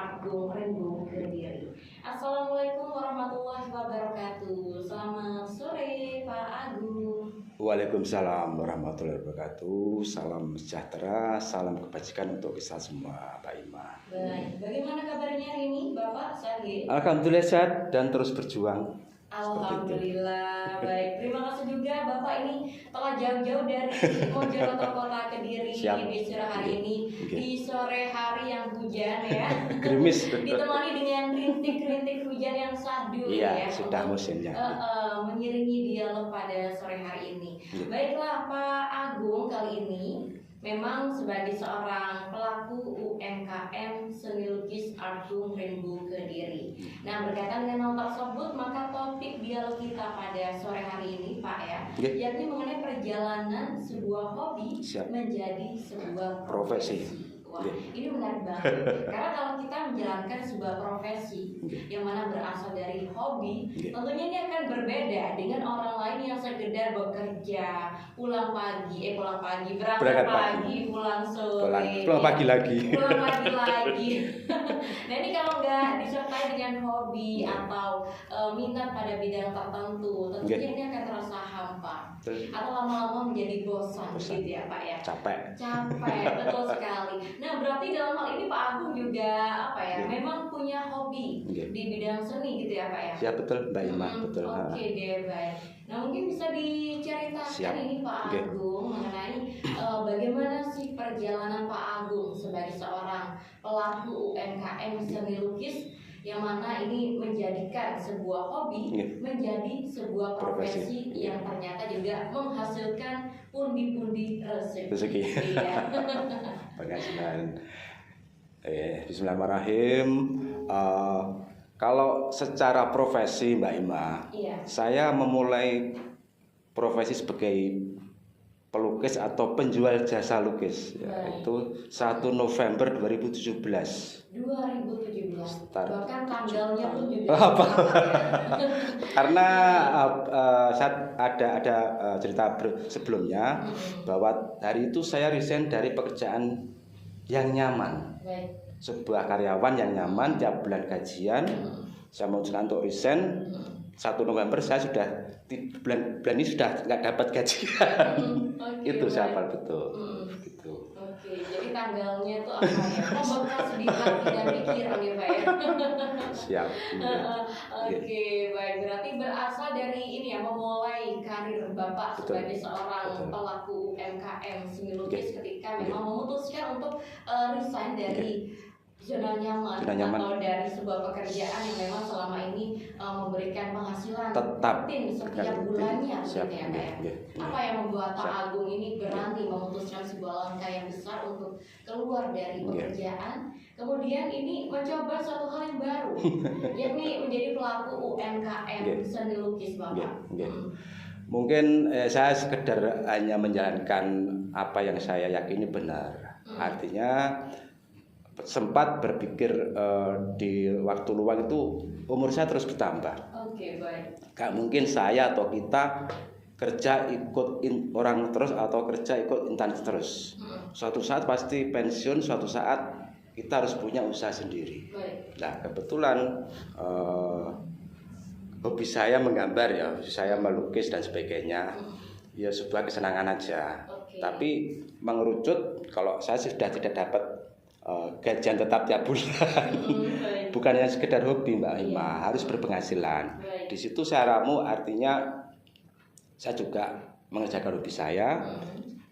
Agung Rendung Kediri. Assalamualaikum warahmatullahi wabarakatuh. Selamat sore Pak Agung. Waalaikumsalam warahmatullahi wabarakatuh. Salam sejahtera, salam kebajikan untuk kita semua, Pak Ima. Baik, bagaimana kabarnya hari ini Bapak? Sehat? Alhamdulillah sehat dan terus berjuang. Alhamdulillah, baik. Terima kasih juga Bapak ini telah jauh-jauh dari Mojokerto Kota Kediri di sore hari ini, di sore hari yang hujan ya. Gerimis. Ditemani dengan rintik-rintik hujan yang syahdu ya. untuk, Sudah musimnya. mengiringi dialog pada sore hari ini. Baiklah Pak Agung, kali ini memang sebagai seorang pelaku UMKM seni lukis Agung Rendung Kediri. Nah, berkaitan dengan hal tersebut, maka topik dialog kita pada sore hari ini, Pak ya, yakni mengenai perjalanan sebuah hobi menjadi sebuah profesi. Wah, ini menarik banget. Karena kalau kita menjalankan sebuah profesi yang mana berasal dari hobi, tentunya ini akan berbeda dengan orang lain yang sekedar bekerja, pulang pagi, berangkat pagi, pulang sore, pulang pagi lagi. Nah, ini kalau nggak disertai dengan hobi atau minat pada bidang tertentu, tentunya ini akan terasa hampa atau lama-lama menjadi bosan gitu ya Pak ya. Capek, betul sekali. Nah, berarti dalam hal ini Pak Agung juga memang punya hobi di bidang seni gitu ya Pak ya. Ya betul Mbak Ima, betul. Oke deh, baik. Nah, mungkin bisa diceritakan ini Pak Agung mengenai bagaimana sih perjalanan Pak Agung sebagai seorang pelaku UMKM seni lukis yang mana ini menjadikan sebuah hobi menjadi sebuah profesi yang ternyata juga menghasilkan pundi-pundi rezeki. Iya. Penghasilan. Bismillahirrahmanirrahim. Kalau secara profesi Mbak Ima, saya memulai profesi sebagai pelukis atau penjual jasa lukis, yaitu 1 November 2017. Bahkan tanggalnya pun juga karena ada cerita sebelumnya bahwa hari itu saya resign dari pekerjaan yang nyaman. Sebuah karyawan yang nyaman, tiap bulan gajian, saya memutuskan untuk resign. 1 November saya sudah bulan ini sudah nggak dapat gajian. Itu saya hafal betul. Gitu. Jadi tanggalnya itu apa ya? Membekas di hati dan pikiran ya Pak ya. Siap. Baik. Berarti berasal dari ini ya, memulai karir Bapak sebagai seorang pelaku UMKM seni lukis ketika memang memutuskan untuk resign dari zona nyaman atau dari sebuah pekerjaan yang memang selama ini memberikan penghasilan rutin setiap bulannya gitu ya Pak ya. Apa yang membuat Pak Agung ini berani memutuskan sebuah langkah yang besar untuk keluar dari pekerjaan, kemudian ini mencoba suatu hal yang baru, yakni menjadi pelaku UMKM seni lukis Bapak? Mungkin saya sekedar hanya menjalankan apa yang saya yakini benar. Artinya sempat berpikir di waktu luang itu umur saya terus bertambah. Baik. Gak mungkin saya atau kita kerja ikut orang terus atau kerja ikut instansi terus. Suatu saat pasti pensiun, suatu saat kita harus punya usaha sendiri. Nah, kebetulan hobi saya menggambar ya, saya melukis dan sebagainya. Ya sebuah kesenangan aja. Tapi mengerucut kalau saya sudah tidak dapat gajian tetap tiap bulan, bukannya sekedar hobi Mbak Ima, harus berpenghasilan. Di situ saya ramu, artinya saya juga mengerjakan hobi saya.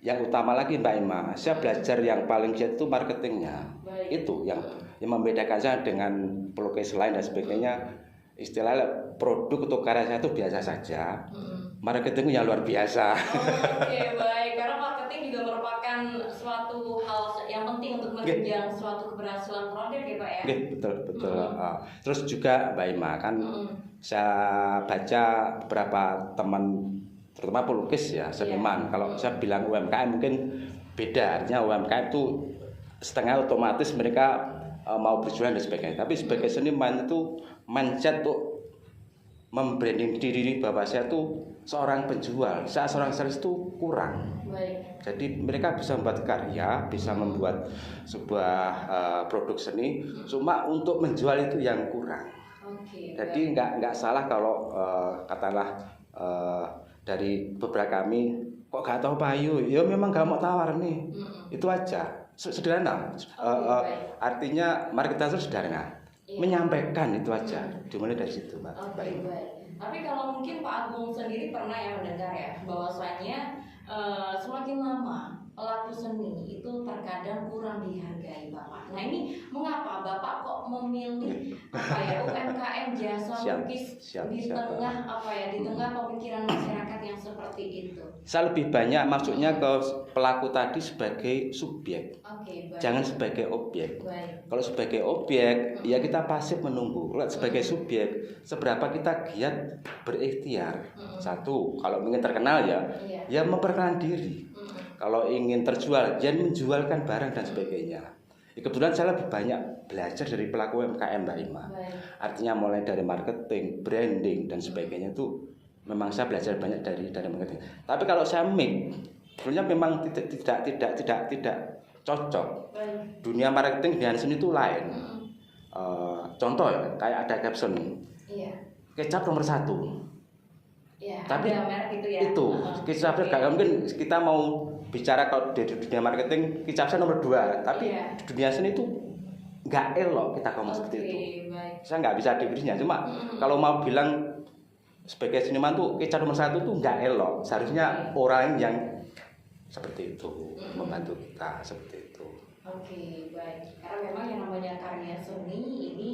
Yang utama lagi Mbak Ima, saya belajar yang paling giat itu marketingnya. Itu yang membedakan saya dengan pelukis lain dan sebagainya. Istilahnya produk atau karya saya itu biasa saja, marketingnya luar biasa. Baik, karena marketing juga merupakan suatu hal yang penting untuk menunjang suatu keberhasilan produk ya Pak ya. Betul. Terus juga Mbak Ima kan saya baca beberapa teman, terutama pelukis ya, seniman. Kalau saya bilang UMKM mungkin beda, artinya UMKM itu setengah otomatis mereka mau berjualan dan sebagainya. Tapi sebagai seniman itu mindset tuh membranding diri bahwa saya tuh seorang penjual, saya seorang sales itu kurang. Baik. Jadi mereka bisa membuat karya, bisa membuat sebuah produk seni, cuma untuk menjual itu yang kurang. Jadi nggak salah kalau katakanlah dari beberapa kami kok nggak tahu payu, ya memang nggak mau tawar nih, itu aja, sederhana. Artinya mari kita sederhana. Menyampaikan itu aja, dimulai dari situ, Mbak. Baik. Tapi kalau mungkin Pak Agung sendiri pernah ya mendengar ya bahwasanya semakin lama pelaku seni itu terkadang kurang dihargai, Bapak. Nah ini mengapa Bapak kok memilih UMKM jasa lukis di tengah di tengah pemikiran masyarakat yang seperti itu? Saya lebih banyak maksudnya ke pelaku tadi sebagai subjek, jangan sebagai objek. Kalau sebagai objek, ya kita pasif menunggu. Kalau sebagai subjek, seberapa kita giat berikhtiar. Satu, kalau ingin terkenal ya memperkenalkan diri. Kalau ingin terjual, jangan menjualkan barang dan sebagainya. Kebetulan saya lebih banyak belajar dari pelaku UMKM, Mbak Ima. Artinya mulai dari marketing, branding dan sebagainya itu memang saya belajar banyak dari marketing. Tapi kalau saya sebenarnya memang tidak cocok. Dunia marketing dengan seni itu lain. Contoh ya, kayak ada caption, kecap nomor 1. Tapi itu kecap gak mungkin kita mau bicara kalau di dunia marketing kecap nomor 2. Tapi di dunia seni itu nggak elok kita ngomong seperti itu. Saya nggak bisa definisinya. Cuma kalau mau bilang sebagai seniman tuh kecap nomor 1 tuh nggak elok. Seharusnya orang yang seperti itu membantu kita seperti itu. Baik. Karena memang yang namanya karya seni ini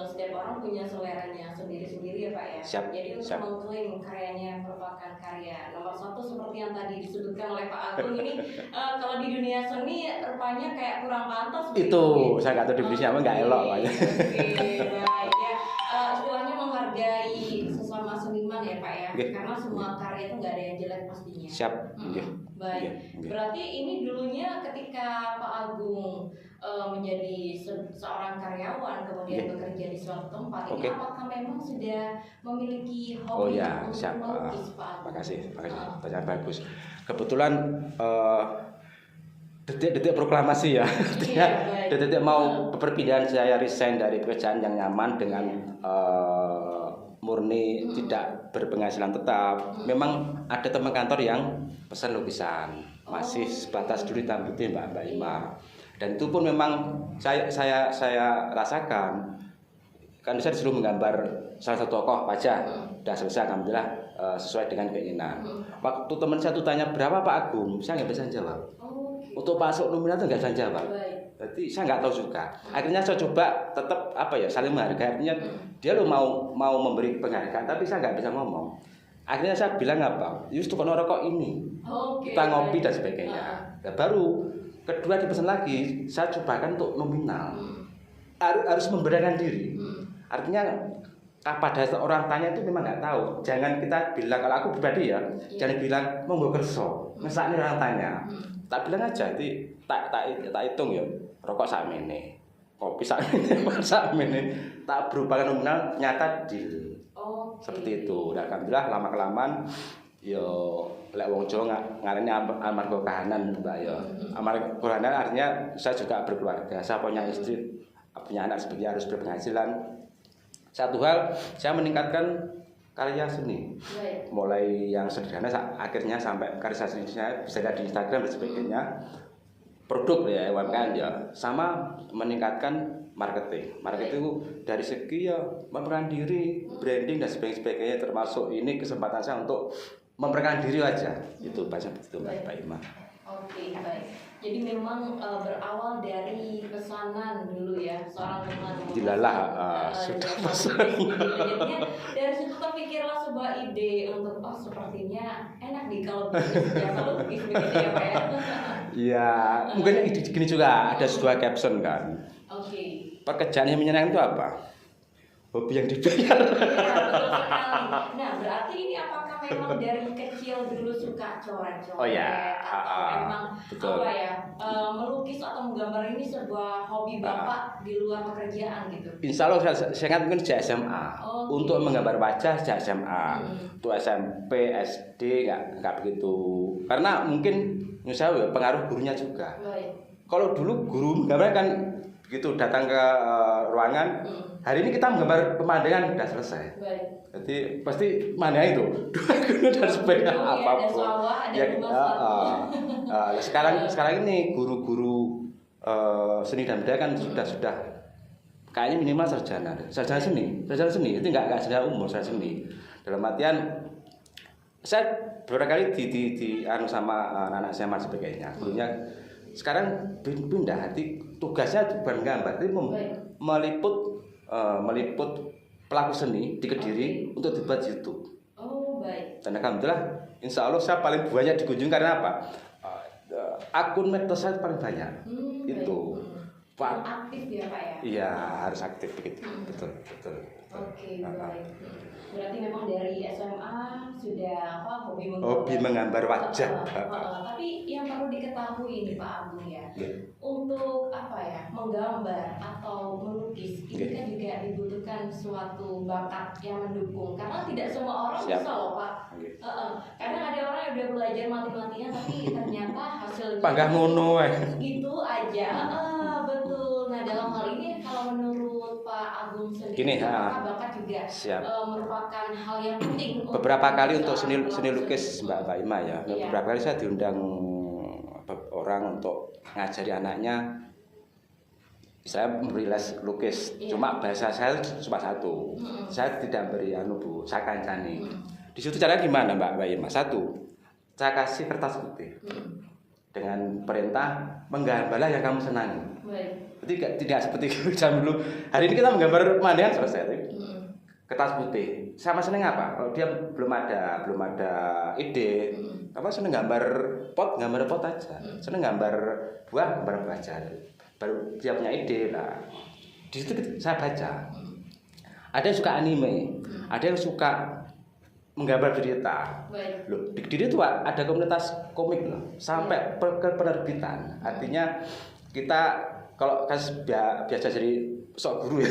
setiap orang punya seleranya sendiri-sendiri ya Pak ya. Jadi untuk mengklaim karyanya merupakan karya nomor 1 seperti yang tadi disebutkan oleh Pak Agung ini kalau di dunia seni rupanya kayak kurang pantas. Itu saya nggak tahu definisinya apa nggak elok Pak. Baik ya. Istilahnya menghargai sesama seniman ya Pak ya. Karena semua karya itu nggak ada yang jelek pastinya. Siap. Baik. Berarti ini dulunya ketika Pak Agung menjadi seorang karyawan kemudian bekerja di suatu tempat ini apakah memang sudah memiliki hobi untuk melukis Pak Agung? Makasih. Pertanyaan bagus. Kebetulan detik-detik proklamasi ya. Detik-detik mau perpindahan saya resign dari pekerjaan yang nyaman dengan murni tidak berpenghasilan tetap. Memang ada teman kantor yang pesan lukisan masih sebatas dulu hitam putih Mbak Ima. Dan itu pun memang saya rasakan. Kan saya disuruh menggambar salah satu tokoh wajah, udah selesai alhamdulillah sesuai dengan keinginan. Waktu teman saya tuh tanya berapa Pak Agung, saya nggak bisa jawab. Untuk masuk nominal itu nggak bisa jawab. Jadi saya nggak tahu juga. Akhirnya saya coba tetap saling menghargai. Artinya dia mau memberi penghargaan, tapi saya nggak bisa ngomong. Akhirnya saya bilang Yus tukang rokok ini, kita ngopi dan sebagainya. Nah, baru kedua dipesan lagi, saya cobakan untuk nominal. Harus memberanikan diri. Artinya pada orang tanya itu memang nggak tahu. Jangan kita bilang, kalau aku pribadi jangan bilang monggo kerso. Mesaknya orang tanya. Tak bilang aja, tak hitung rokok sakmene, kopi sakmene, tak berupakan nominal, nyata deal. Seperti itu. Dan alhamdulillah lama kelamaan lek wong Jawa ngarene amarga kahanan Mbak amarga kahanan artinya saya juga berkeluarga, saya punya istri, punya anak, sebagainya harus berpenghasilan. Satu hal, saya meningkatkan karya seni. Mulai yang sederhana akhirnya sampai karya seni saya bisa lihat di Instagram dan sebagainya. Produk UMKM sama meningkatkan marketing. Marketing itu dari segi memperkenalkan diri, branding dan sebagainya, termasuk ini kesempatan saya untuk memperkenalkan diri aja. Itu bahasa begitu Mbak Ima. Baik. Jadi memang berawal dari pesanan dulu ya, seorang teman. Dilalah sudah pesan. Jadinya dari situ terpikirlah sebuah ide untuk sepertinya enak nih kalau biasa lukis begitu ya Pak ya. Iya, mungkin gini juga ada sebuah caption kan. Pekerjaan yang menyenangkan itu apa? hobi yang dibayar. Iya, betul sekali. Nah, berarti ini apakah memang dari kecil dulu suka coret-coret? Oh ya, Atau memang betul. apa ya, melukis atau menggambar ini sebuah hobi Bapak di luar pekerjaan gitu? Insya Allah saya ingat mungkin sejak SMA. Untuk menggambar wajah sejak SMA. Untuk SMP, SD nggak begitu. Karena mungkin misalnya pengaruh gurunya juga. Baik. Kalau dulu guru menggambar kan begitu datang ke ruangan, hari ini kita menggambar pemandangan sudah selesai. Baik. Jadi pasti mana itu dua gunung dan sebagainya apapun. Ada sawah, ada rumah sekarang ini guru-guru seni dan budaya kan sudah kayaknya minimal sarjana seni itu nggak sarjana umur, sarjana seni. Dalam artian saya beberapa kali di anu sama anak saya dan sebagainya, gurunya sekarang pindah, tugasnya bukan gambar, tapi meliput pelaku seni di Kediri untuk dibuat YouTube. Oh baik. Dan alhamdulillah, insya Allah saya paling banyak dikunjungi karena apa? Akun medsos saya paling banyak. Itu. Pak. Aktif ya Pak ya? Iya harus aktif begitu. Betul. Oke baik. Berarti memang dari SMA sudah hobi menggambar wajah. Tapi yang perlu diketahui ini Pak Agung ya, untuk menggambar atau melukis ini kan juga dibutuhkan suatu bakat yang mendukung, karena tidak semua orang bisa loh Pak. Kadang ada orang yang udah belajar mati-matian tapi ternyata hasilnya panggah ngono gitu aja. Betul. Nah dalam hal ini kalau menurut Pak Agung sendiri, bakat juga merupakan hal yang penting. Beberapa kali untuk seni lukis Mbak Ima ya. Beberapa kali saya diundang orang untuk ngajari anaknya. Saya memberi les lukis. Cuma bahasa saya cuma satu. Saya tidak beri Bu, saya kancani. Di situ caranya gimana Mbak Ima? Satu, saya kasih kertas putih. Dengan perintah menggambarlah yang kamu senangi. Jadi tidak seperti jam dulu. Hari ini kita menggambar pemandangan selesai. Kertas putih. Sama seneng apa? Kalau dia belum ada ide, apa seneng gambar pot aja. Seneng gambar buah aja. Baru dia punya ide lah. Di situ saya baca. Ada yang suka anime, ada yang suka menggambar berita. Loh, di Kediri itu ada komunitas komik loh, sampai ke penerbitan. Artinya kita kalau biasa jadi sok guru ya,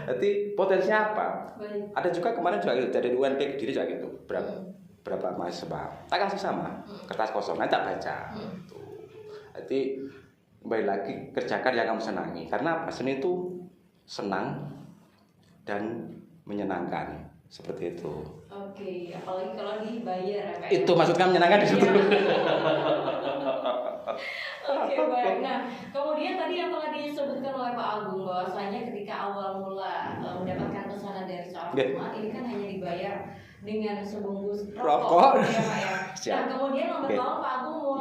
nanti potensinya apa? Ada juga kemarin juga gitu, dari UNP Kediri juga gitu, berapa mahasiswa, tak kasih sama kertas kosong, nanti tak baca. Nanti kembali lagi kerjakan yang kamu senangi, karena apa? Seni itu senang dan menyenangkan. Seperti itu. Oke, apalagi kalau dibayar ya. Itu maksudnya menyenangkan di situ. Oke, baik. Nah, kemudian tadi yang telah disebutkan oleh Pak Agung bahwasanya ketika awal mula mendapatkan pesanan dari seorang jemaat ini kan hanya dibayar dengan sebungkus rokok ya Pak ya. Nah, kemudian lambat laun Pak Agung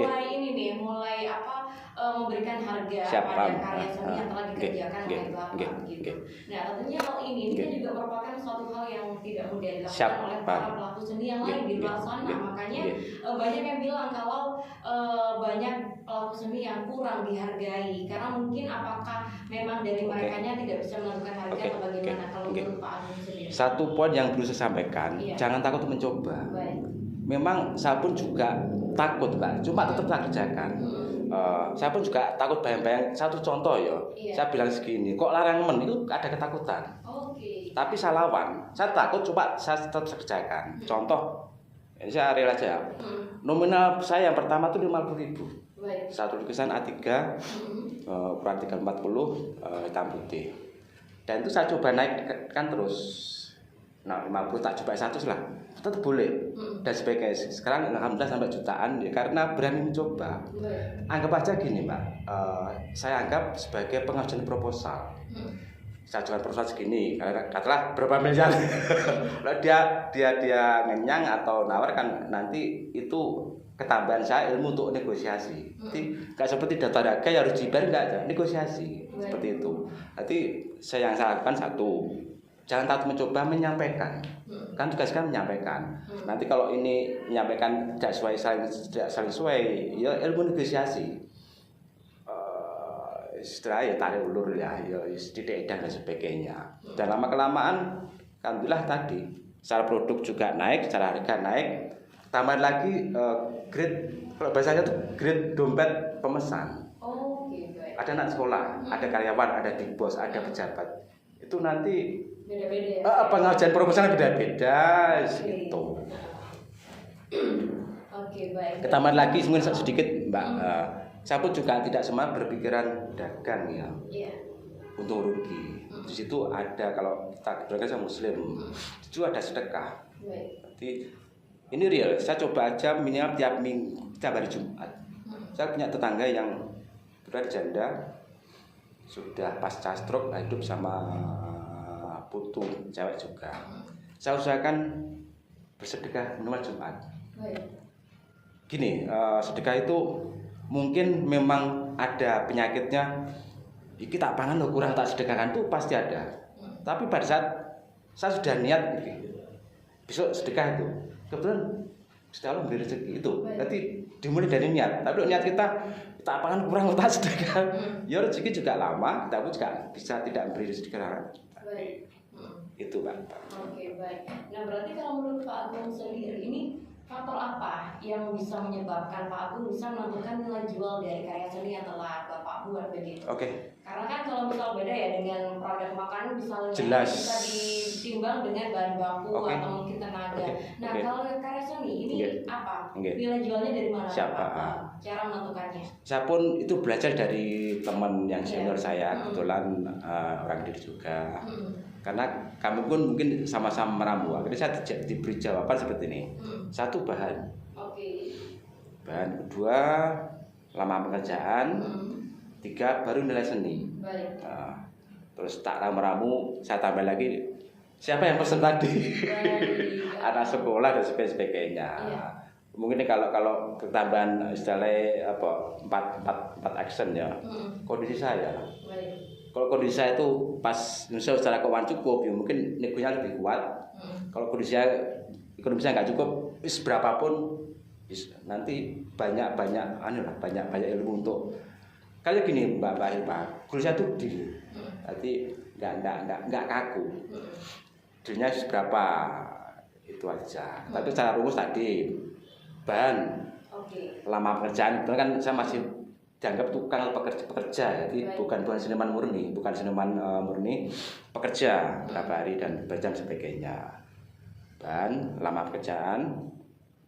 mulai memberikan harga pada karya seni yang telah dikerjakan oleh Bapak gitu. Nah, tentunya hal ini kan juga merupakan suatu hal yang tidak mudah dilakukan oleh para pelaku seni yang lain di luar sana. Makanya banyak yang bilang kalau banyak pelaku seni yang kurang dihargai karena mungkin apakah memang dari merekanya tidak bisa menentukan harga atau bagaimana. Kalau menurut Pak Agung sendiri? Satu poin yang perlu saya sampaikan, jangan takut mencoba. Memang saya pun juga takut Pak, cuma tetap saya kerjakan. Saya pun juga takut bayang-bayang. Satu contoh saya bilang segini, kok larang itu ada ketakutan. Tapi saya lawan, saya takut, coba saya tetap kerjakan. Contoh, ini saya real aja. Nominal saya yang pertama itu 50.000. Satu lukisan A3, ukuran 340, hitam putih. Dan itu saya coba naikkan terus. Nah 50 tak coba 100 lah, tetap boleh. Dan sebagainya. Sekarang alhamdulillah sampai jutaan ya, karena berani mencoba. Anggap aja gini Mbak, saya anggap sebagai pengajuan proposal. Saya ajukan proposal segini, katakanlah berapa miliar. Kalau dia ngenyang atau nawarkan, nanti itu ketambahan saya ilmu untuk negosiasi. Jadi nggak seperti data harga yang harus dibayar, nggak ada negosiasi seperti itu. Nanti yang saya lakukan satu, jangan takut mencoba menyampaikan. Kan tugas kan menyampaikan. Nanti kalau ini menyampaikan tidak saling sesuai, ya ilmu negosiasi. setelah ya tarik ulur ya titik edan dan sebagainya. Dan lama kelamaan alhamdulillah tadi secara produk juga naik, secara harga naik. Tambah lagi grade, kalau bahasanya tuh grade dompet pemesan. Ada anak sekolah, ada karyawan, ada big boss, ada pejabat. Itu nanti beda-beda ya. Pengajian proposal beda-beda gitu. Oke, baik. Ketambahan lagi mungkin sedikit Mbak. Saya pun juga tidak semua berpikiran dagang ya. Iya. Untung rugi. Di situ ada, kalau kita kebetulan saya muslim, itu ada sedekah. Baik. Jadi ini real. Saya coba aja minimal tiap minggu, tiap hari Jumat. Saya punya tetangga yang sudah janda, sudah pasca stroke, hidup sama putu cewek juga. Saya usahakan bersedekah minimal Jumat. Baik. Gini, sedekah itu mungkin memang ada penyakitnya. Kita pangan lo kurang tak sedekahkan tuh pasti ada. Tapi pada saat saya sudah niat besok sedekah itu, kebetulan Gusti Allah memberi rezeki itu. Nanti dimulai dari niat. Tapi niat kita pangan kurang tak sedekah. Ya rezeki juga lama, kita pun juga bisa tidak memberi sedekah. Baik. Itu Pak. Oke, baik. Nah, berarti kalau menurut Pak Agung sendiri ini faktor apa yang bisa menyebabkan Pak Agung bisa menentukan nilai jual dari karya seni yang telah Bapak buat begitu? Oke. Karena kan kalau misal beda ya dengan produk makanan misalnya Jelas. bisa ditimbang dengan bahan baku atau mungkin tenaga. Nah, kalau karya seni ini apa? Nilai jualnya dari mana? Siapa? Cara menentukannya? Saya pun itu belajar dari teman yang senior saya, kebetulan orang diri juga. Karena kami pun mungkin sama-sama meramu. Akhirnya saya diberi jawaban seperti ini. Satu, bahan. Bahan. Kedua, lama pekerjaan. Tiga, baru nilai seni. Terus tak ramu-ramu, saya tambah lagi siapa yang pesen tadi. Anak sekolah dan sebagainya. Mungkin kalau ketambahan istilahnya empat action ya. Kondisi saya. Kalau kondisi saya itu pas misalnya secara keuangan cukup, ya mungkin negonya lebih kuat. Kalau kondisi saya ekonomi saya nggak cukup, berapapun nanti banyak ilmu untuk kayak gini Mbak Rima. Kalau saya tuh deal, nanti nggak kaku. Dealnya berapa itu aja. Tapi secara rumus tadi bahan, lama pekerjaan, itu kan saya masih dianggap tukang pekerja, jadi bukan seniman murni, pekerja berapa hari dan berjam sebagainya. Bahan, lama pekerjaan,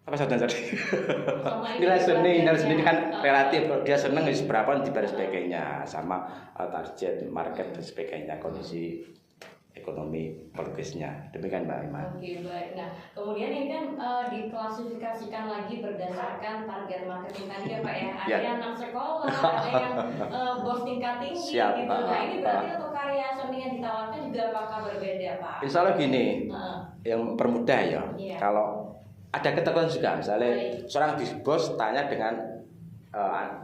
apa satu tadi? Nilai seni kan relatif, kalau dia seneng berapa dibayar sebagainya, sama target market dan sebagainya, kondisi ekonomi pelukisnya. Demikian Mbak Iman. Oke, baik. Nah, kemudian ini kan diklasifikasikan lagi berdasarkan target marketing tadi ya Pak ya. Ada yang anak sekolah, ada yang bos tingkat tinggi gitu. Nah, ini berarti untuk karya seni yang ditawarkan juga apakah berbeda Pak? Insya Allah gini, yang permudah ya. Kalau ada ketentuan juga, misalnya seorang bos tanya dengan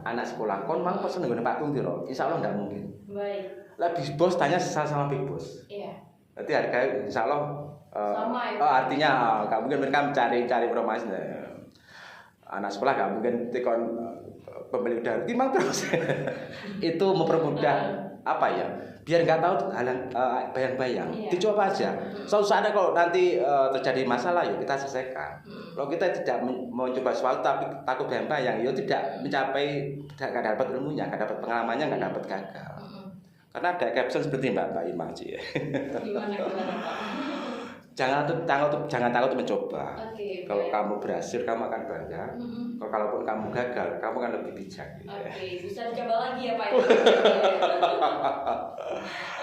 anak sekolah, kon mau pesen dengan Pak Tungtiro, insya Allah tidak mungkin. Baik. Lah bos tanya sama big boss. Iya. Berarti harga insya Allah sama ya. Artinya nggak mungkin mereka mencari informasi. Anak sekolah nggak mungkin tikon pembeli udah timbang terus. Itu mempermudah apa ya? Biar nggak tahu bayang-bayang. Dicoba aja. Suatu saat kalau nanti terjadi masalah ya kita selesaikan. Kalau kita tidak mau coba sesuatu tapi takut bayang-bayang, ya tidak mencapai, nggak dapat ilmunya, nggak dapat pengalamannya, nggak dapat gagal. Karena ada caption seperti Mbak Ima sih. Gimana Jangan takut mencoba. Kalau kamu berhasil, kamu akan bangga. Kalaupun kamu gagal, kamu akan lebih bijak. Bisa dicoba lagi ya Pak.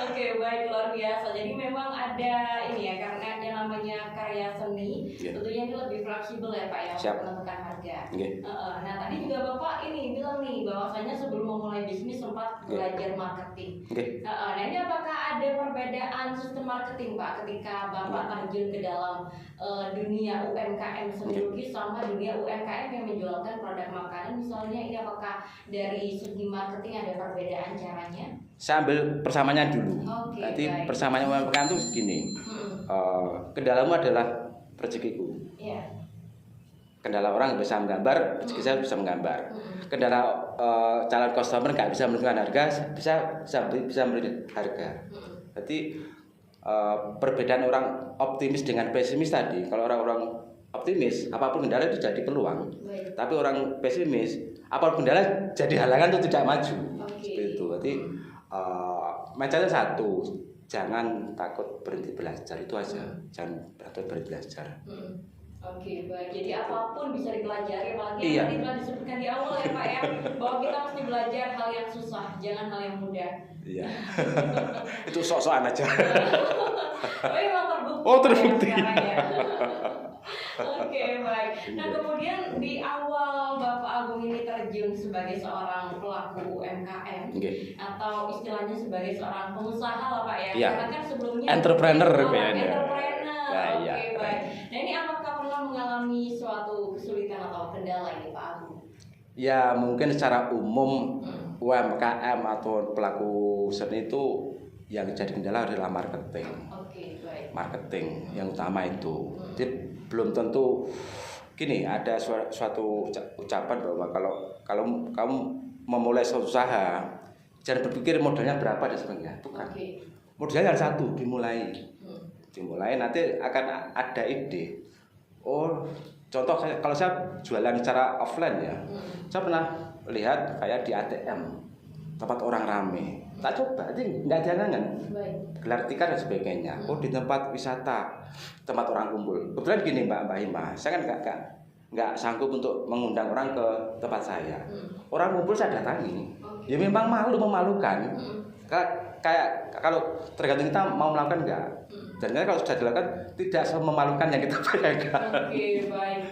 Oke, baik, luar biasa. Jadi memang ada ini ya, karena yang namanya karya seni, tentunya ini lebih fleksibel ya Pak ya, untuk menentukan harga. Nah, tadi juga Bapak ini bilang nih, bahwasanya sebelum memulai bisnis sempat belajar marketing. Nah, ini apakah ada perbedaan sistem marketing Pak ketika Bapak terjun ke dalam dunia UMKM seni lukis sama dunia UMKM yang menjualkan produk makanan misalnya, ini apakah dari segi marketing ada perbedaan caranya? Saya ambil persamanya dulu. Nanti persamaannya UMKM itu gini. Kendalamu adalah rezekiku. kendala orang bisa menggambar, saya bisa menggambar. Kendala calon customer nggak bisa menentukan harga, bisa memberi harga. Jadi perbedaan orang optimis dengan pesimis tadi, kalau orang-orang optimis apapun kendala itu jadi peluang. Tapi orang pesimis apapun kendala jadi halangan untuk tidak maju. Seperti itu. Berarti mindsetnya satu, jangan takut berhenti belajar, itu aja. Jangan takut berhenti belajar. Oke, baik. Jadi apapun bisa dipelajari, apalagi yang tadi telah disebutkan di awal ya Pak ya, bahwa kita mesti belajar hal yang susah, jangan hal yang mudah. Iya. Itu sok-sokan aja. Tapi memang terbukti. Oh, terbukti. Ya. Oke, baik. Nah, kemudian di awal Bapak Agung ini terjun sebagai seorang pelaku UMKM, atau istilahnya sebagai seorang pengusaha lah Pak ya. Iya. Karena kan sebelumnya entrepreneur Oke, baik. Nah, ini apakah pernah mengalami suatu kesulitan atau kendala ini Pak Agung? Ya, mungkin secara umum UMKM atau pelaku seni itu yang jadi kendala adalah marketing. Oke, baik. Marketing yang utama itu. Jadi belum tentu gini, ada suatu ucapan bahwa kalau kamu memulai suatu usaha, jangan berpikir modalnya berapa dan sebagainya. Bukan. Modalnya harus satu, dimulai. Dimulai nanti akan ada ide. Oh, contoh kalau saya jualan secara offline ya, saya pernah lihat kayak di ATM, tempat orang rame. Tak coba, itu nggak jangan gelar tikar dan sebagainya. Oh, di tempat wisata, tempat orang kumpul. Kebetulan gini Mbak Ima, saya kan nggak sanggup untuk mengundang orang ke tempat saya. Orang kumpul saya datangi. Ya memang memalukan. Kayak kalau tergantung kita mau melakukan enggak. Dan kalau sudah dilakukan tidak sememalukan yang kita bayangkan. Oke, baik.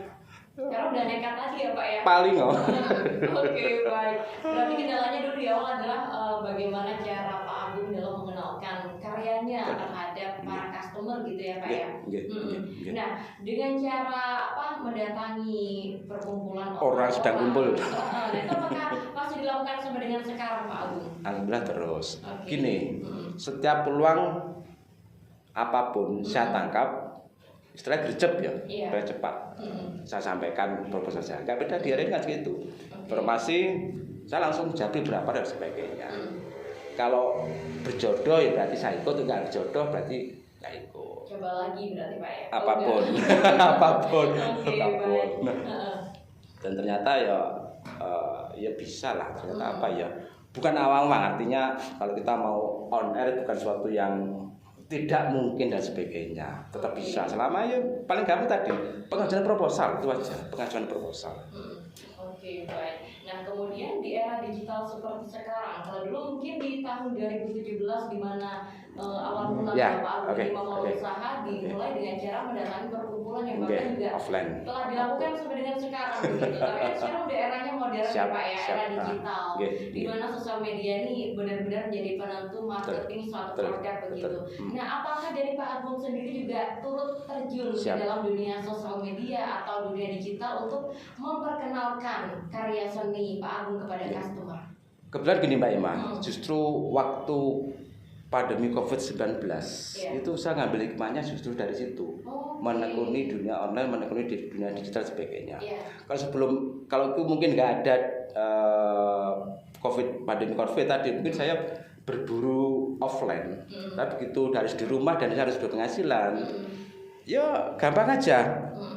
Karena udah nekat tadi ya Pak ya. Paling Oke, baik. Berarti kendalanya dulu di awal adalah bagaimana cara Pak Agung dalam mengenalkan karyanya terhadap para customer gitu ya Pak ya. Nah, dengan cara mendatangi perkumpulan orang sedang kumpul. Nah, itu apakah masih dilakukan sampai dengan sekarang Pak Agung? Alhamdulillah terus. Gini, setiap peluang apapun saya tangkap, istilah gercep ya, supaya cepat. Saya sampaikan proposal saya. Nggak beda di hari ini kan segitu. Informasi saya langsung jawab berapa dan sebagainya. Kalau berjodoh ya berarti saya ikut, nggak berjodoh berarti nggak ikut. Coba lagi berarti Pak ya. Apapun, apapun. Dan ternyata ya bisa lah. Ternyata apa ya? Bukan awang-awang, artinya kalau kita mau on air bukan suatu yang tidak mungkin dan sebagainya, tetap bisa selama ya paling gampang tadi pengajuan proposal itu aja, pengajuan proposal. Oke, baik. Nah, kemudian di era digital seperti sekarang, kalau dulu mungkin di tahun 2017 di mana awal mula Bapak Agung memulai usaha dimulai dengan cara mendatangi perkumpulan yang bahkan juga offline telah dilakukan sampai dengan sekarang begitu. Tapi kan sekarang udah eranya modern ya Pak ya, era digital, di mana sosial media ini benar-benar menjadi penentu marketing suatu produk begitu. Nah, apakah dari Pak Agung sendiri juga turut terjun di dalam dunia sosial media atau dunia digital untuk memperkenalkan karya seni Pak Agung kepada customer? Kebetulan gini Mbak Ima, justru waktu pandemi COVID-19 itu saya ngambil hikmahnya justru dari situ. Menekuni dunia online, menekuni di dunia digital sebagainya. Kalau itu mungkin nggak ada pandemi COVID tadi, mungkin saya berburu offline. Tapi begitu dari di rumah dan saya harus berpenghasilan, ya gampang aja.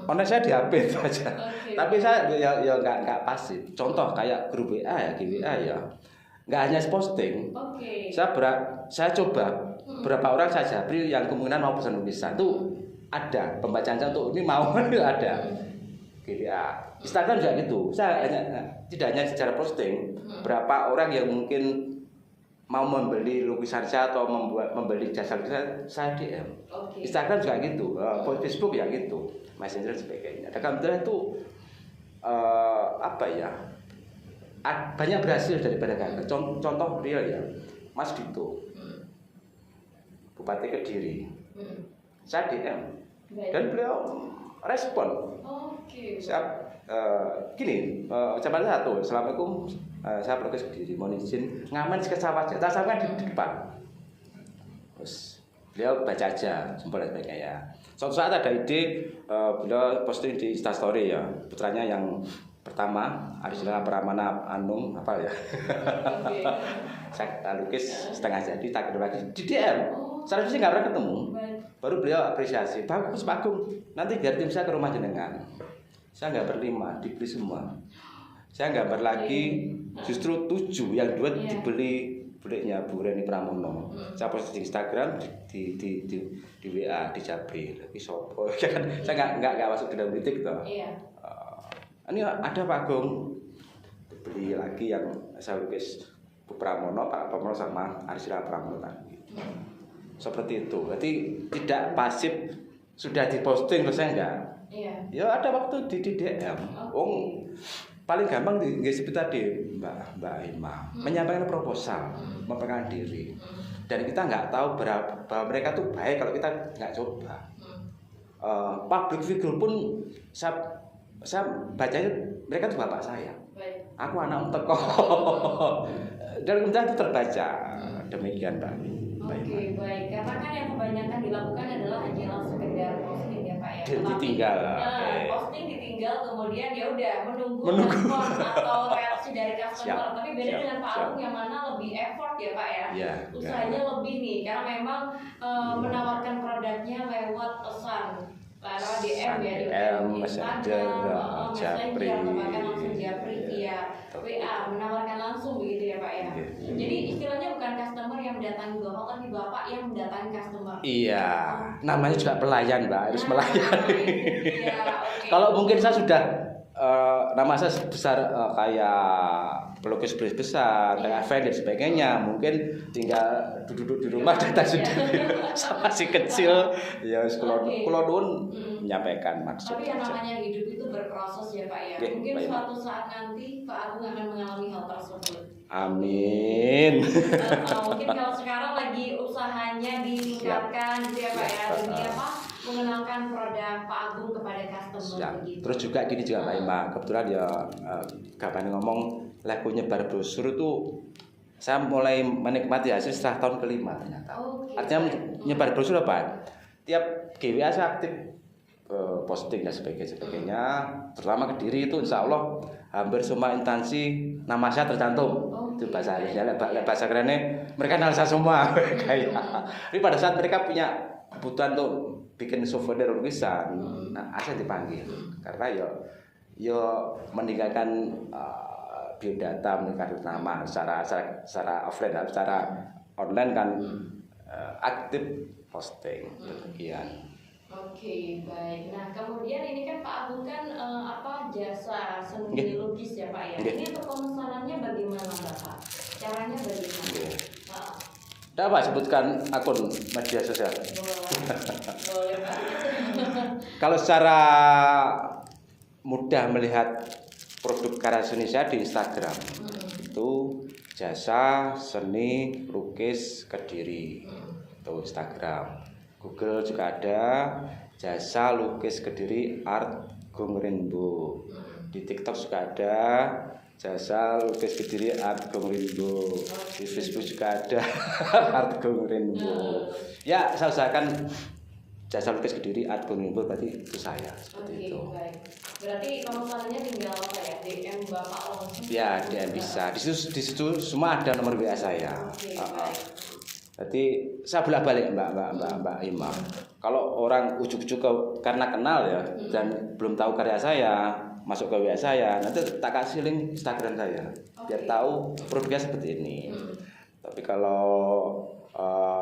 Online saya di HP itu aja. Tapi saya ya nggak pasif. Contoh kayak grup WA ya, GWA ya. Nggak hanya posting. Saya coba berapa orang saya japri yang kemungkinan mau pesan lukisan itu ada pembacaan untuk ini mau ada. GWA, Instagram juga gitu. Saya tidak hanya secara posting, berapa orang yang mungkin mau membeli lukisan saya atau membeli jasa lukisan saya DM. Instagram juga gitu, Facebook ya gitu, Messenger dan sebagainya. Dan kemudian itu banyak berhasil daripada gagal. Contoh real ya, Mas Dito, Bupati Kediri, saya DM dan beliau respon. Gini, ucapan satu, Assalamualaikum, saya Profesor Kediri, mohon izin ngamen ke sawah, tak sampai di depan. Terus beliau baca aja jempol dan sebagainya ya. Suatu saat ada ide, beliau posting di Instastory ya, putranya yang pertama Arisila Pramana Anung apa ya. Saya lukis setengah jadi, tak kedua lagi di DM. Saya sih nggak pernah ketemu. Baru beliau apresiasi, bagus Pak Agung, nanti biar tim saya ke rumah jenengan. Saya gambar 5, dibeli semua. Saya gambar lagi justru 7, yang 2 dibeli belinya Bu Reni Pramono. Saya post di Instagram, di WA, di Jabril. Tapi sopo, saya nggak masuk ke dalam titik toh. Ini ada Pak Agung, beli lagi yang saya lukis Bu Pramono, Pak Pramono sama Arisila Pramono tadi. Seperti itu. Berarti tidak pasif, sudah diposting terus saya enggak. Ya ada waktu di DM. Paling gampang seperti tadi Mbak Ima menyampaikan proposal, memperkenalkan diri. Dan kita nggak tahu bahwa mereka tuh baik kalau kita nggak coba. Public figure pun saya bacanya mereka tuh bapak saya. Aku anak teko. Dan kemudian itu terbaca. Demikian Mbak. Oke, baik. Karena kan yang kebanyakan dilakukan adalah hanya sekedar posting ya Pak ya. Ditinggal. Posting ditinggal, kemudian ya udah menunggu respon atau reaksi dari customer. Tapi beda dengan Pak Agung yang mana lebih effort ya Pak ya. Usahanya lebih nih, karena memang menawarkan produknya lewat pesan. Lewat DM ya, di Instagram, Messenger, atau bahkan langsung Japri via WA, menawarkan langsung begitu ya Pak ya. Jadi istilahnya bukan customer yang mendatangi Bapak, tapi Bapak yang mendatangi customer. Iya, namanya juga pelayan Mbak, harus melayani. Kalau mungkin saya sudah nama saya besar kayak pelukis besar, kayak event dan sebagainya, mungkin tinggal duduk di rumah datang sudah sama si kecil ya kulodun menyampaikan maksud. Tapi yang namanya hidup itu berproses ya Pak ya. Mungkin suatu saat nanti Pak Agung akan mengalami hal tersebut. Amin. Mungkin kalau sekarang lagi usahanya ditingkatkan gitu ya Pak ya, demi apa? Mengenalkan produk Pak Agung kepada customer begitu. Terus juga gini juga Mbak Ima, kebetulan ya kapan ngomong lagu nyebar brosur itu saya mulai menikmati hasil setelah tahun kelima ternyata. Artinya nyebar brosur apa? Tiap GWA saya aktif posting dan sebagainya. Terutama Kediri itu insya Allah hampir semua instansi nama saya tercantum. Itu bahasa Indonesia, bahasa kerennya mereka kenal saya semua kayak. Tapi pada saat mereka punya kebutuhan tuh bikin souvenir lukisan, saya dipanggil karena yo meninggalkan biodata, meninggalkan nama secara offline, secara online kan aktif posting demikian. Oke, baik. Nah, kemudian ini kan Pak Agung kan jasa seni lukis ya Pak ya. Ini untuk pemesanannya bagaimana Bapak? Caranya bagaimana? Tidak Pak, sebutkan akun media sosial. Boleh Pak. Kalau secara mudah melihat produk karya seni saya di Instagram, itu jasa seni lukis Kediri, itu Instagram. Google juga ada jasa lukis Kediri Art Gung Rainbow. Di TikTok juga ada jasa lukis Kediri Art Gung Rainbow. Di Facebook juga ada Art Gung Rainbow. Ya, saya usahakan jasa lukis Kediri Art Gung Rainbow, berarti itu saya seperti itu. Baik. Berarti pemesanannya tinggal apa ya? DM Bapak langsung. Ya, DM bisa. Di situ semua ada nomor WA saya. Jadi saya bolak-balik Mbak Ima. Kalau orang ujuk-ujuk karena kenal ya dan belum tahu karya saya, masuk ke WA saya, nanti tak kasih link Instagram saya biar tahu produknya seperti ini. Tapi kalau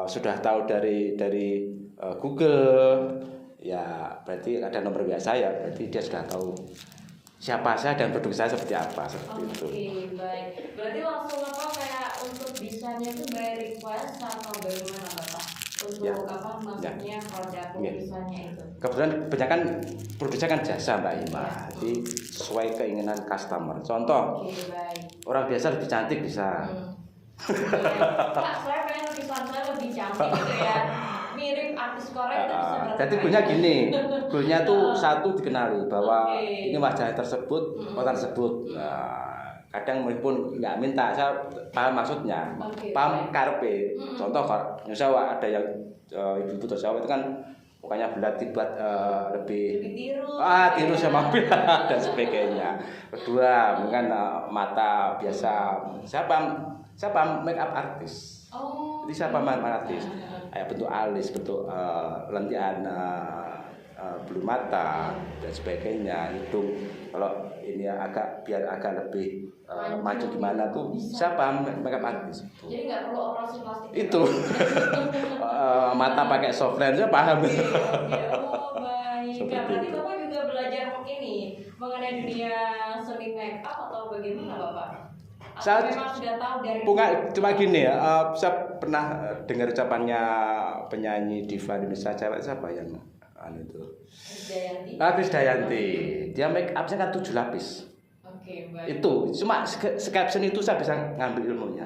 sudah tahu dari Google, ya berarti ada nomor WA saya, berarti dia sudah tahu siapa saya dan produk saya seperti apa, seperti itu. Oke, baik. Berarti langsung kayak untuk bisanya itu by request atau bagaimana Bapak? Untuk maksudnya produk lukisannya itu? Kebetulan kebanyakan produksinya kan jasa Mbak Ima, jadi sesuai keinginan customer. Contoh, orang biasa lebih cantik bisa. Pak, saya pengen lukisan saya lebih cantik gitu ya. Mirip artis Korea itu bisa berarti. Jadi goalnya gini, goalnya tuh satu dikenali bahwa ini wajah tersebut, kota tersebut. kadang meskipun nggak minta, saya paham maksudnya, paham karepe. Contoh misalnya ada yang ibu-ibu Jawa itu kan pokoknya berlatih buat lebih tiru sama dan sebagainya. Kedua mungkin mata biasa, saya paham make up artis. Jadi saya paham artis, kayak bentuk alis, bentuk lentian bulu mata dan sebagainya, hidung. Kalau ini biar agak lebih maju gimana tuh, saya paham makeup artis. Jadi nggak perlu operasi plastik. Itu mata pakai soft lens saya paham. Oh baik. Nah, berarti Bapak juga belajar ini mengenai dunia seni makeup atau bagaimana Bapak? Saya memang sudah tahu dari cuma gini ya, saya pernah dengar ucapannya penyanyi diva Indonesia cewek siapa yang itu? Krisdayanti. Dia make upnya kan 7 lapis. Baik. Itu cuma caption itu saya bisa ngambil ilmunya.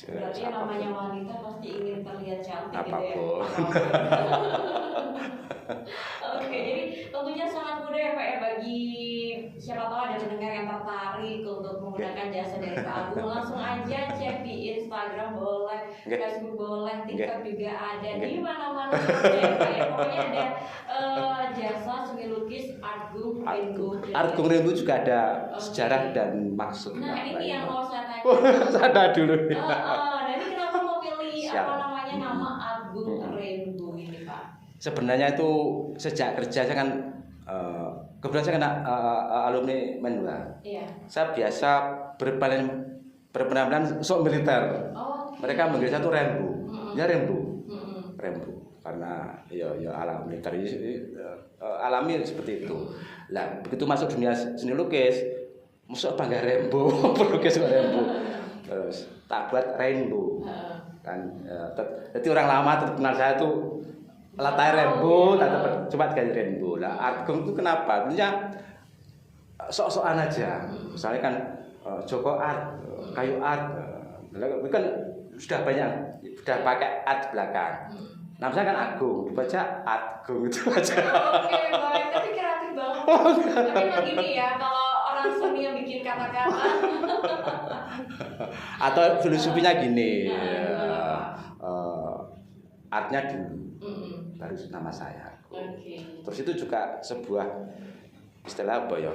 Berarti namanya wanita pasti ingin terlihat cantik apapun. Gitu ya. Jadi tentunya sangat mudah ya Pak ya, bagi siapa tahu ada pendengar yang tertarik untuk menggunakan jasa dari Pak Agung, langsung aja cek di Instagram boleh, Facebook boleh, TikTok juga ada, di mana-mana ya Pak ya. Pokoknya ada jasa seni lukis Agung Rainbow. Agung Rainbow juga ada sejarah dan maksud. Nah ini yang mau saya tanya. Saya dulu. Nah ini kenapa mau pilih nama Agung Rainbow ini Pak? Sebenarnya itu sejak kerja saya kan kebetulan saya kena alumni Menwa. Iya. Saya biasa berpenampilan sok militer. Mereka manggil saya itu Rembu. Ya Rembu. Rembu. Karena ya alam militer alami seperti itu. Lah begitu masuk dunia seni lukis, musuh bangga Rembu, pelukis Rembu. Terus tak buat Rainbow. Kan jadi orang lama terkenal saya tuh latar Rainbow, coba ganti Rainbow. Lah Agung itu kenapa? Tentunya sok-sokan aja. Misalnya kan Joko Art, Kayu Art, kan sudah banyak, sudah pakai art belakang. Nama saya kan Agung, dibaca Agung itu aja. Baik, tapi kreatif banget. Tapi emang gini ya, kalau orang seni yang bikin kata-kata. Atau filosofinya gini, artnya dulu. Baru nama saya. Terus itu juga sebuah istilah apa ya?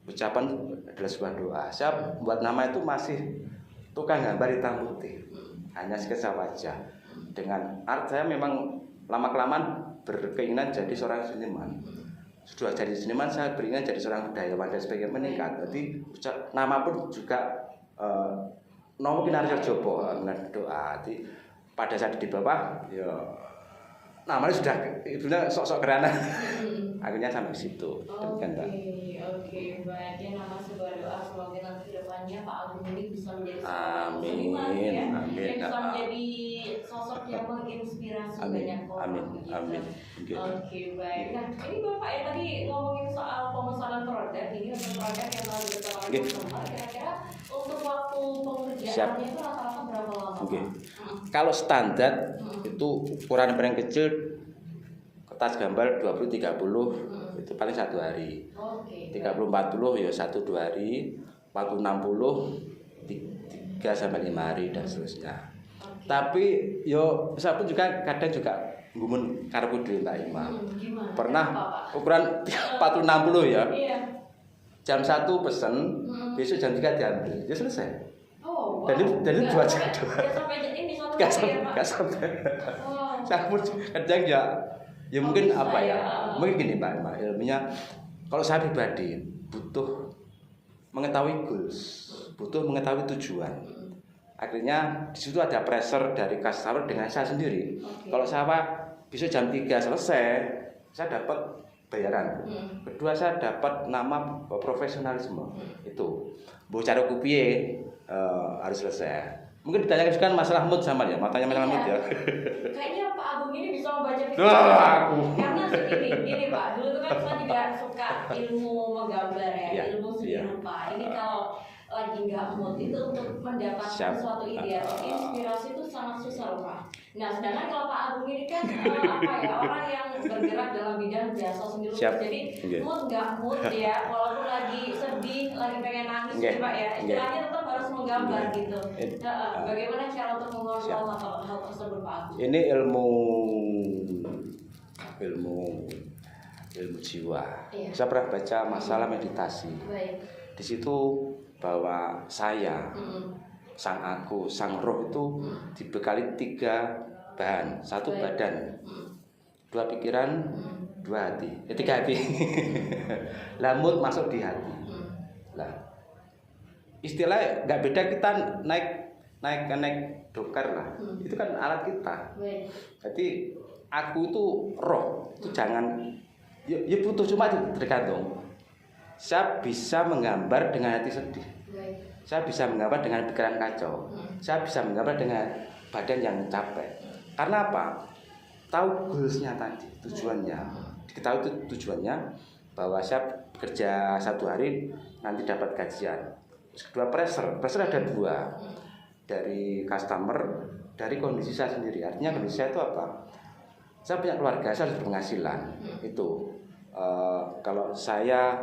Ucapan adalah sebuah doa. Saya buat nama itu masih tukang gambar hitam putih, hanya sketsa wajah. Dengan art saya memang lama-kelamaan berkeinginan jadi seorang seniman. Sudah jadi seniman saya beringat jadi seorang budayawan dan sebagainya meningkat. Jadi nama pun juga Nomo Kinarjo Jopo dengan doa. Jadi pada saat di bawah ya namanya sudah ibunya sok-sok kerana. Akhirnya sampai situ. Oke, baik ya, nama sebuah doa semoga nanti kedepannya Pak Agung ini bisa menjadi seniman ya, yang bisa menjadi sosok yang menginspirasi banyak orang. Oke, baik. Nah, ini Bapak ya tadi ngomongin soal pemesanan produk, ini untuk produk yang telah ditawarkan customer, kira-kira untuk waktu pengerjaannya itu rata-rata berapa lama? Kalau standar itu ukuran yang paling kecil kertas gambar 20-30 itu paling 1 hari. 30-40 ya 1-2 hari, 40-60 3-5 hari dan seterusnya. Tapi yo saya pun juga kadang juga ngumun karepku dhewe Mbak Ima. Pernah ukuran 40-60 ya. Jam 1 pesen, besok jam 3 diambil. Ya selesai. Dan itu 2 jam doang. Gak sampai. Saya pun kadang ya mungkin apa ya? Mungkin gini Mbak Ima, ilmunya kalau saya pribadi butuh mengetahui goals, butuh mengetahui tujuan. Akhirnya di situ ada pressure dari customer dengan saya sendiri. Kalau saya besok jam 3 selesai, saya dapat bayaran. Kedua saya dapat nama profesionalisme. Itu. Bu cara kupiye harus selesai. Mungkin ditanyakan juga masalah mood sama dia, matanya masalah mood ya. Kayaknya Pak Agung ini bisa membaca pikiran. Karena gini Pak, dulu tuh kan saya juga suka ilmu menggambar ya, ilmu seni rupa. Ini kalau lagi nggak mood itu untuk mendapatkan suatu ide atau inspirasi itu sangat susah loh Pak. Nah, sedangkan kalau Pak Agung ini kan orang yang bergerak dalam bidang jasa seni lukis, Siap. jadi mood nggak mood ya, walaupun lagi sedih, lagi pengen nangis Oke. nih Pak ya, istilahnya tetap harus menggambar Oke. gitu. Bagaimana cara untuk mengontrol hal tersebut Pak Agung? Ini ilmu jiwa. Iya. Saya pernah baca masalah meditasi. Baik. Di situ bahwa saya, sang aku, sang roh itu dibekali 3 bahan. 1 Baik. badan, 2 pikiran, 2 hati. 3 hati. Lamut masuk di hati. Lah, istilah nggak beda kita naik dokar lah. Itu kan alat kita. Baik. Jadi aku itu roh, itu jangan ya butuh, cuma itu tergantung. Saya bisa menggambar dengan hati sedih. Baik. Saya bisa menggambar dengan pikiran kacau. Saya bisa menggambar dengan badan yang capek. Karena apa? Tahu goalsnya tadi, tujuannya. Diketahui itu tujuannya bahwa saya bekerja 1 hari nanti dapat gajian. Kedua, pressure ada 2, dari customer, dari kondisi saya sendiri. Artinya kondisi saya itu apa? Saya punya keluarga, saya harus berpenghasilan. Itu kalau saya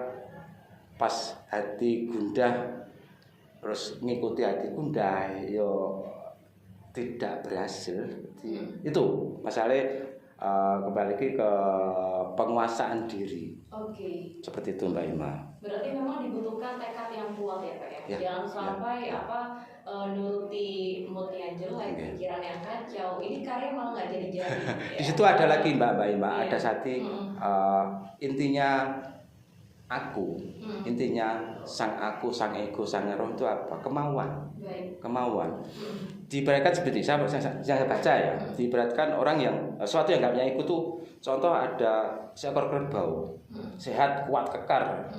pas hati gundah terus ngikuti hati gundah, yo tidak berhasil. Itu masalahnya. Kembali lagi ke penguasaan diri. Oke. Seperti itu Mbak Ima. Berarti memang dibutuhkan tekad yang kuat ya Pak ya. Ya, Jangan sampai nuruti mood yang jelek, pikiran yang kacau. Ini karya malah nggak jadi-jadi. Di situ ada lagi Mbak Ima, Iya. ada satu intinya aku, intinya sang aku, sang ego, sang roh itu apa? Kemauan. Baik. Kemauan. Diibaratkan seperti saya baca ya, diibaratkan orang yang sesuatu yang nggak punya ego tuh, contoh ada seekor kerbau, sehat, kuat, kekar.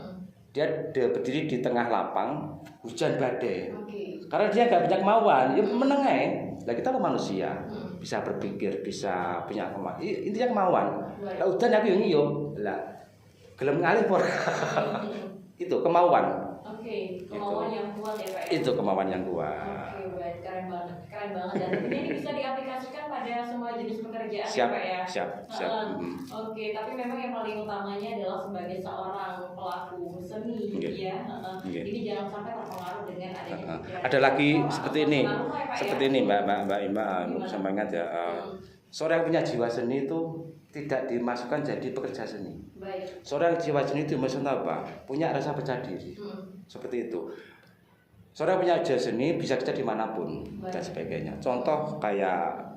Dia berdiri di tengah lapang, hujan badai. Oke. Karena dia nggak punya kemauan, ya menengai. Lah kita lo manusia, bisa berpikir, bisa punya kemauan. Intinya kemauan. Lah udan aku yang ngiyup, lah gelem ngalih por. Itu kemauan. Oke, kemauan yang kuat ya Pak ya. Itu kemauan yang kuat. Oke, baik, keren banget. Dan ini bisa diaplikasikan pada semua jenis pekerjaan Siap, ya Pak ya. siap. Oke, tapi memang yang paling utamanya adalah sebagai seorang pelaku seni ya. Ini jangan sampai terpengaruh dengan adanya pikiran. Ada lagi seperti ini, pengaruh ya, Pak, seperti ya? ini Mbak Ima, saya ingat ya. Seorang yang punya jiwa seni itu tidak dimasukkan jadi pekerja seni. Baik. Seorang jiwa seni itu maksudnya apa? Punya rasa percaya diri. Seperti itu. Seorang punya jiwa seni bisa kerja dimanapun. Baik. Dan sebagainya. Contoh kayak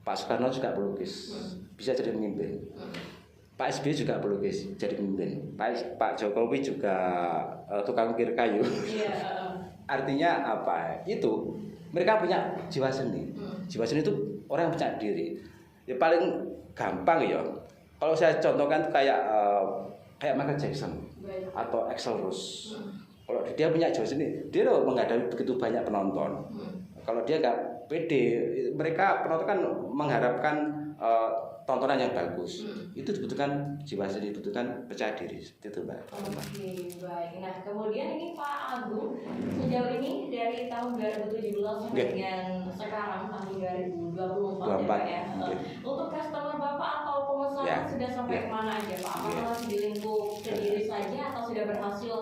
Pak Soekarno juga pelukis, bisa jadi pemimpin. Pak SBY juga pelukis, jadi pemimpin. Pak Jokowi juga tukang ukir kayu. Iya. Artinya apa? Itu mereka punya jiwa seni. Jiwa seni itu orang yang percaya diri. Ya paling gampang ya. Kalau saya contohkan tuh kayak Michael Jackson. Baik. Atau Axl Rose. Kalau dia punya jiwa seni, dia loh menghadapi begitu banyak penonton. Kalau dia nggak pede, mereka penonton kan mengharapkan tontonan yang bagus. Itu dibutuhkan jiwa seni, dibutuhkan percaya diri. Seperti itu Mbak. Oke, baik. Nah, kemudian ini Pak Agung, sejauh ini dari tahun 2017 sampai dengan sekarang tahun 2024 ya Pak ya. Untuk customer Bapak atau pengusaha sudah sampai kemana aja Pak? Apakah masih di lingkup sendiri saja atau sudah berhasil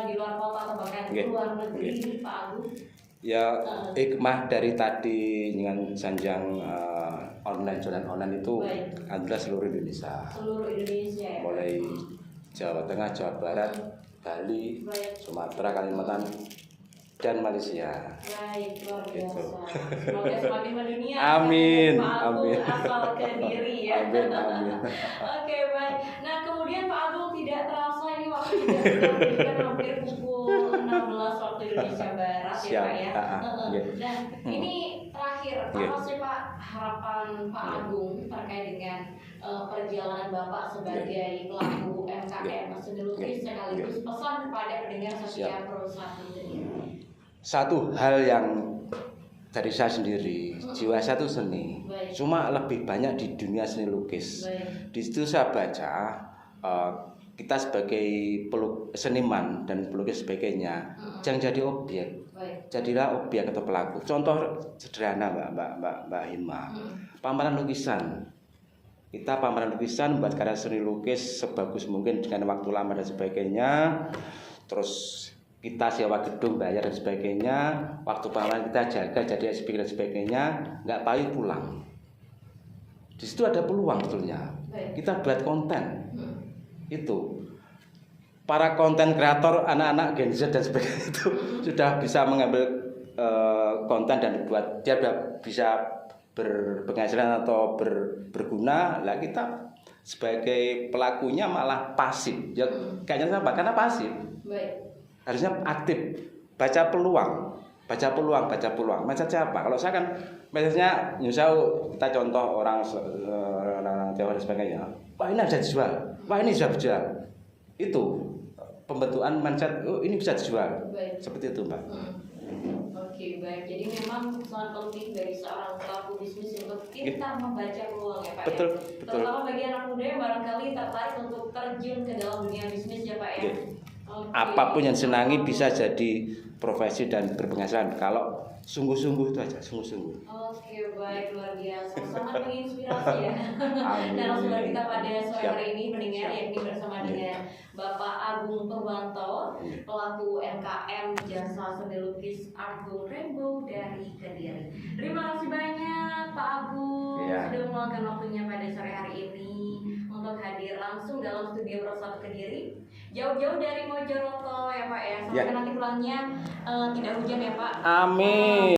di luar kota atau bahkan luar negeri ini Pak Agung? Ya, hikmah dari tadi dengan sanjang jualan online itu adalah seluruh Indonesia. Seluruh Indonesia ya. Mulai Jawa Tengah, Jawa Barat, Bali, Sumatera, Kalimantan, dan Malaysia. Baik, luar biasa. Semoga semakin mendunia. Amin. Pak Agung Amin. asal Kediri ya. Amin. Amin. Oke, baik. Nah, kemudian Pak Agung tidak terasa ini waktu juga sudah menunjukkan hampir pukul 16 waktu Indonesia Barat ya Pak ya. Dan ini terakhir, apa sih Pak harapan Pak Agung terkait dengan perjalanan Bapak sebagai pelaku UMKM seni lukis sekaligus pesan kepada pendengar setiap perusahaan sendiri? Satu hal yang dari saya sendiri, jiwa saya itu seni. Cuma lebih banyak di dunia seni lukis. Di situ saya baca kita sebagai seniman dan pelukis sebagainya, jangan jadi objek. Baik. Jadilah objek atau pelaku. Contoh sederhana Mbak Hima. Pameran lukisan. Kita pameran lukisan buat karya seni lukis sebagus mungkin dengan waktu lama dan sebagainya. Terus kita sewa gedung, bayar dan sebagainya. Waktu pameran kita jaga jadi eksibisi dan sebagainya, nggak payu pulang. Di situ ada peluang sebetulnya. Kita buat konten. Itu para konten kreator anak-anak Gen Z dan sebagainya itu sudah bisa mengambil konten dan buat dia bisa berpenghasilan atau berguna. Lah kita sebagai pelakunya malah pasif. Ya kayaknya sama karena pasif. Baik. Harusnya aktif, baca peluang. Macam siapa? Kalau saya kan biasanya nyusau kita contoh orang Jawa dan sebagainya. Wah ini bisa dijual, wah ini bisa berjual. Itu pembentukan mindset. Oh ini bisa dijual. Baik. Seperti itu Mbak. Oke, baik. Jadi memang sangat penting dari seorang pelaku bisnis untuk kita membaca peluang ya Pak. Betul, ya? betul. Terutama bagi anak muda yang barangkali tertarik untuk terjun ke dalam dunia bisnis ya Pak ya. Oke. Apapun yang senangi bisa jadi profesi dan berpenghasilan kalau sungguh-sungguh itu aja, sungguh-sungguh. Oke, baik, luar biasa, sangat menginspirasi ya. Dan langsung kita pada sore hari ini mendengar yakni bersama dengan Bapak Agung Purwanto, pelaku UMKM Jasa Seni Lukis Agung Rainbow dari Kediri. Terima kasih banyak Pak Agung sudah meluangkan waktunya pada sore hari ini untuk hadir langsung dalam studio Bersatu Kediri. Jauh-jauh dari Mojoroto ya Pak ya. Semoga nanti pulangnya tidak hujan ya Pak. Amin.